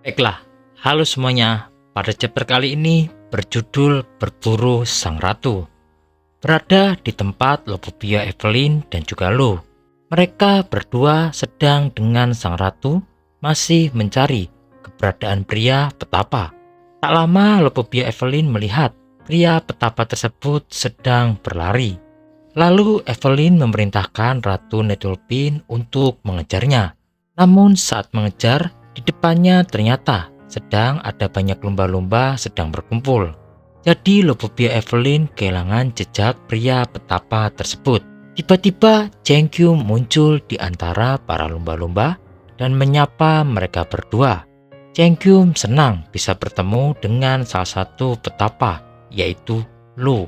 Baiklah, halo semuanya. Pada chapter kali ini berjudul Berburu Sang Ratu. Berada di tempat Lopopia, Evelyn, dan juga Lo. Mereka berdua sedang dengan Sang Ratu masih mencari keberadaan pria petapa. Tak lama Lopopia Evelyn melihat pria petapa tersebut sedang berlari. Lalu Evelyn memerintahkan Ratu Netolpin untuk mengejarnya. Namun saat mengejar, di depannya ternyata sedang ada banyak lumba-lumba sedang berkumpul. Jadi Lopopia Evelyn kehilangan jejak pria petapa tersebut. Tiba-tiba Cengkyum muncul di antara para lumba-lumba dan menyapa mereka berdua. Cengkyum senang bisa bertemu dengan salah satu petapa, yaitu Lo.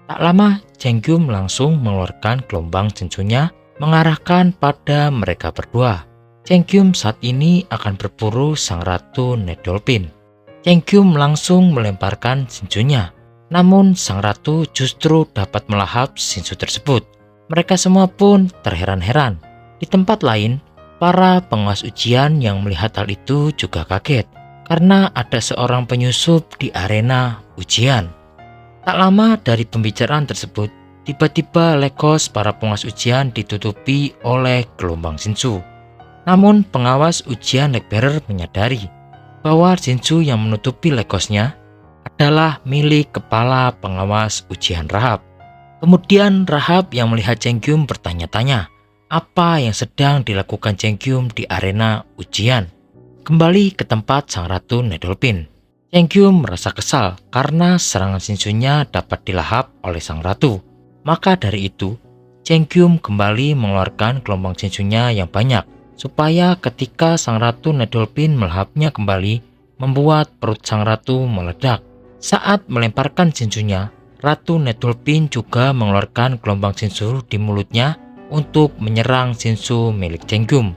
Tak lama, Cengkyum langsung mengeluarkan gelombang cincunya mengarahkan pada mereka berdua. Cengkyum saat ini akan berburu Sang Ratu Netolpin. Cengkyum langsung melemparkan cincunya, namun Sang Ratu justru dapat melahap cincu tersebut. Mereka semua pun terheran-heran. Di tempat lain, para pengawas ujian yang melihat hal itu juga kaget karena ada seorang penyusup di arena ujian. Tak lama dari pembicaraan tersebut, tiba-tiba lekos para pengawas ujian ditutupi oleh gelombang Shinsu. Namun pengawas ujian Legbearer menyadari bahwa Shinsu yang menutupi lekosnya adalah milik kepala pengawas ujian Rahab. Kemudian Rahab yang melihat Cengkyum bertanya-tanya apa yang sedang dilakukan Cengkyum di arena ujian. Kembali ke tempat Sang Ratu Netolpin. Cengkyum merasa kesal karena serangan Shinsunya dapat dilahap oleh Sang Ratu. Maka dari itu, Cengkyum kembali mengeluarkan gelombang Shinsunya yang banyak, supaya ketika Sang Ratu Netolpin melahapnya kembali, membuat perut Sang Ratu meledak. Saat melemparkan Shinsunya, Ratu Netolpin juga mengeluarkan gelombang Shinsu di mulutnya untuk menyerang Shinsu milik Cengkyum.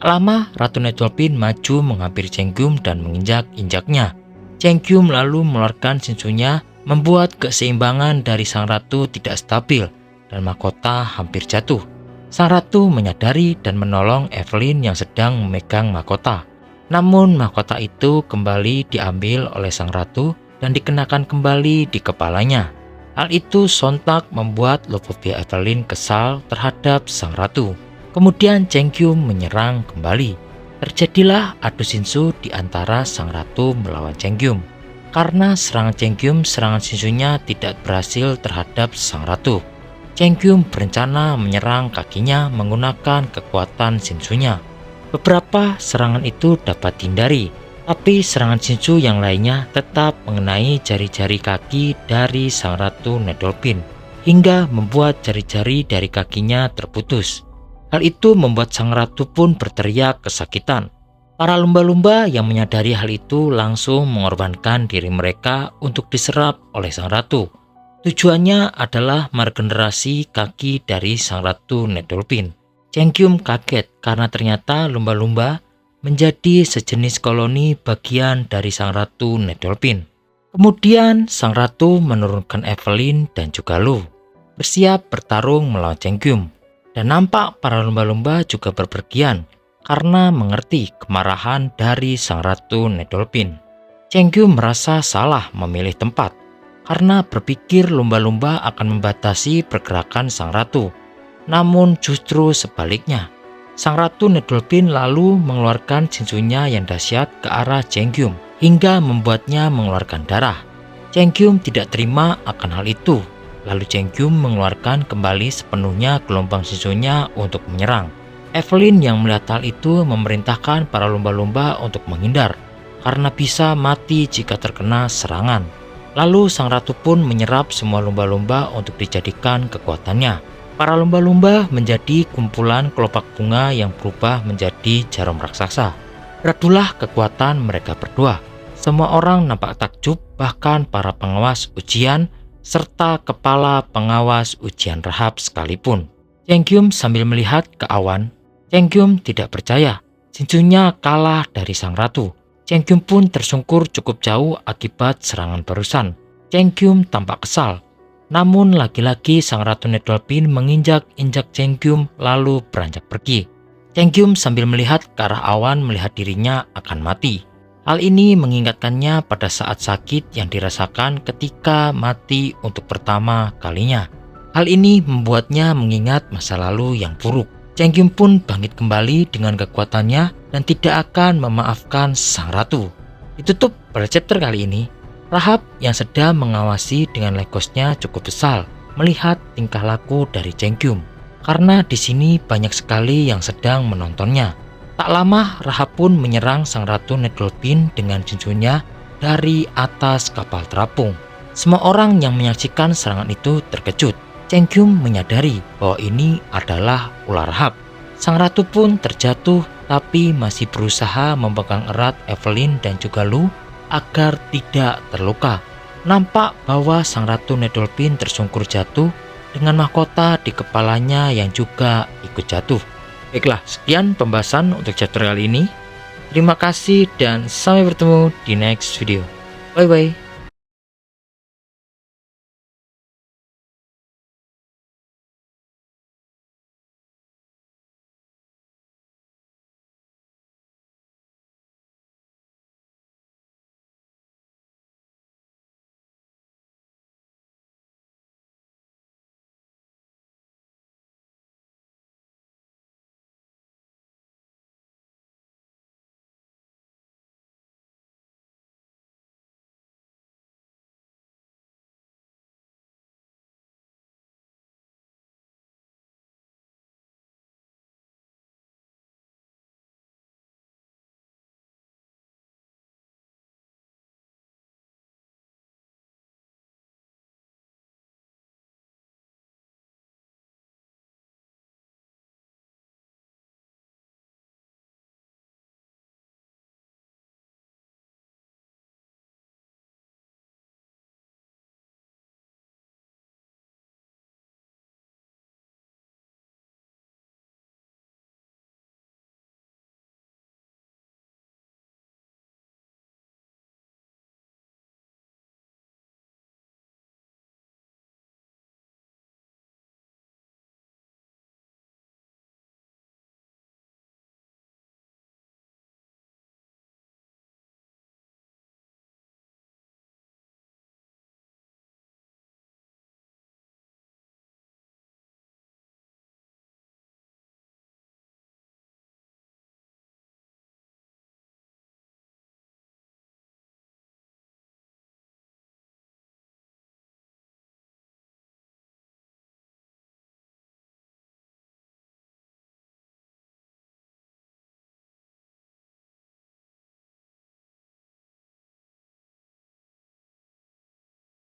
Lama, Ratu Netolpin maju menghampiri Cengkyum dan menginjak-injaknya. Cengkyum lalu mengeluarkan Shinsunya, membuat keseimbangan dari Sang Ratu tidak stabil dan mahkota hampir jatuh. Sang Ratu menyadari dan menolong Evelyn yang sedang memegang mahkota. Namun mahkota itu kembali diambil oleh Sang Ratu dan dikenakan kembali di kepalanya. Hal itu sontak membuat Lopopia Evelyn kesal terhadap Sang Ratu. Kemudian Cengkyum menyerang kembali. Terjadilah adu Shinsu di antara Sang Ratu melawan Cengkyum. Karena serangan Cengkyum, serangan Shinsunya tidak berhasil terhadap Sang Ratu. Cengkyum berencana menyerang kakinya menggunakan kekuatan Shinsunya. Beberapa serangan itu dapat dihindari, tapi serangan Shinsu yang lainnya tetap mengenai jari-jari kaki dari Sang Ratu Netolpin, hingga membuat jari-jari dari kakinya terputus. Hal itu membuat Sang Ratu pun berteriak kesakitan. Para lumba-lumba yang menyadari hal itu langsung mengorbankan diri mereka untuk diserap oleh Sang Ratu. Tujuannya adalah meregenerasi kaki dari Sang Ratu Netolpin. Cengkyum kaget karena ternyata lumba-lumba menjadi sejenis koloni bagian dari Sang Ratu Netolpin. Kemudian Sang Ratu menurunkan Evelyn dan juga Lo, bersiap bertarung melawan Cengkyum. Dan nampak para lumba-lumba juga berpergian karena mengerti kemarahan dari Sang Ratu Netolpin. Cengkyum merasa salah memilih tempat karena berpikir lumba-lumba akan membatasi pergerakan Sang Ratu. Namun justru sebaliknya, Sang Ratu Netolpin lalu mengeluarkan Shinsunya yang dahsyat ke arah Cengkyum hingga membuatnya mengeluarkan darah. Cengkyum tidak terima akan hal itu. Lalu Cengkyum mengeluarkan kembali sepenuhnya gelombang Shinsunya untuk menyerang. Evelyn yang melihat hal itu memerintahkan para lumba-lumba untuk menghindar karena bisa mati jika terkena serangan. Lalu Sang Ratu pun menyerap semua lumba-lumba untuk dijadikan kekuatannya. Para lumba-lumba menjadi kumpulan kelopak bunga yang berubah menjadi jarum raksasa. Beradulah kekuatan mereka berdua. Semua orang nampak takjub, bahkan para pengawas ujian serta kepala pengawas ujian Rahab sekalipun. Cengkyum sambil melihat ke awan. Cengkyum tidak percaya Shinsunya kalah dari Sang Ratu. Cengkyum pun tersungkur cukup jauh akibat serangan barusan. Cengkyum tampak kesal. Namun lagi-lagi Sang Ratu Netolpin menginjak-injak Cengkyum lalu beranjak pergi. Cengkyum sambil melihat ke arah awan melihat dirinya akan mati. Hal ini mengingatkannya pada saat sakit yang dirasakan ketika mati untuk pertama kalinya. Hal ini membuatnya mengingat masa lalu yang buruk. Cheng Kyum pun bangkit kembali dengan kekuatannya dan tidak akan memaafkan sang ratu. Ditutup pada chapter kali ini. Rahab yang sedang mengawasi dengan legosnya cukup kesal melihat tingkah laku dari Cheng Kyum, karena di sini banyak sekali yang sedang menontonnya. Tak lama Rahab pun menyerang sang ratu Netolpin dengan cincunya dari atas kapal terapung. Semua orang yang menyaksikan serangan itu terkejut. Cheng Kyum menyadari bahwa ini adalah ulah Rahab. Sang ratu pun terjatuh tapi masih berusaha memegang erat Evelyn dan juga Lu agar tidak terluka. Nampak bahwa sang ratu Netolpin tersungkur jatuh dengan mahkota di kepalanya yang juga ikut jatuh. Baiklah, sekian pembahasan untuk chapter kali ini. Terima kasih dan sampai bertemu di next video. Bye bye.